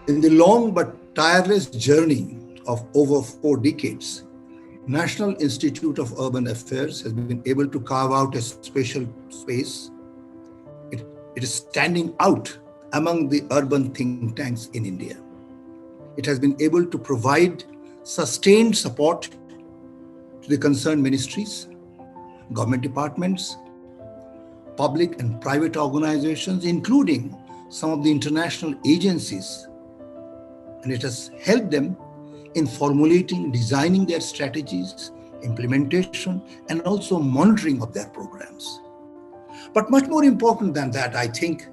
In the long but tireless journey of over 4 decades, National Institute of Urban Affairs has been able to carve out a special space. It, it is standing out among the urban think tanks in India. It has been able to provide sustained support to the concerned ministries, government departments, public and private organizations, including some of the international agencies, and it has helped them in formulating, designing their strategies, implementation, and also monitoring of their programs. But much more important than that, I think,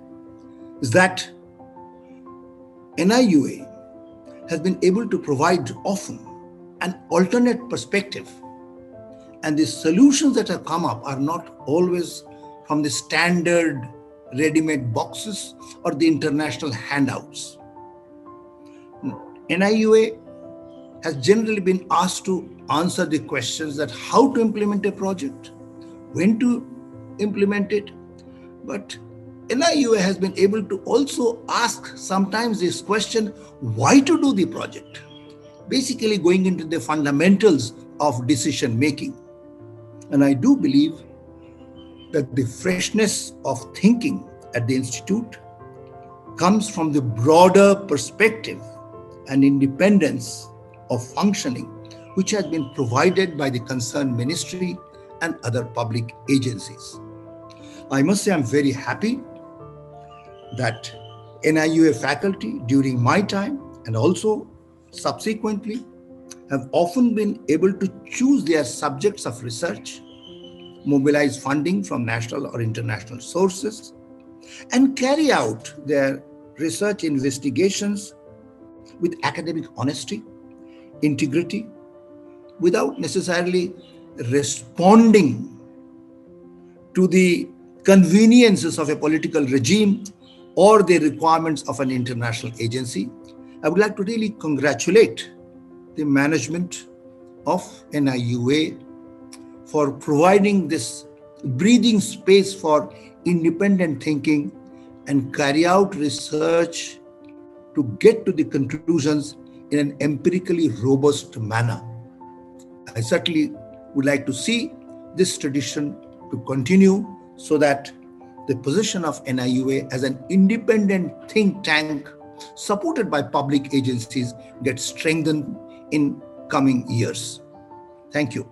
is that NIUA has been able to provide often an alternate perspective, and the solutions that have come up are not always from the standard ready-made boxes or the international handouts. NIUA has generally been asked to answer the questions that how to implement a project, when to implement it, but NIUA has been able to also ask sometimes this question, why to do the project? Basically going into the fundamentals of decision making. And I do believe that the freshness of thinking at the Institute comes from the broader perspective and independence of functioning, which has been provided by the concerned ministry and other public agencies. I must say I'm very happy that NIUA faculty during my time and also subsequently have often been able to choose their subjects of research, mobilize funding from national or international sources, and carry out their research investigations with academic honesty, integrity, without necessarily responding to the conveniences of a political regime or the requirements of an international agency. I would like to really congratulate the management of NIUA for providing this breathing space for independent thinking and carry out research to get to the conclusions in an empirically robust manner. I certainly would like to see this tradition to continue so that the position of NIUA as an independent think tank supported by public agencies gets strengthened in coming years. Thank you.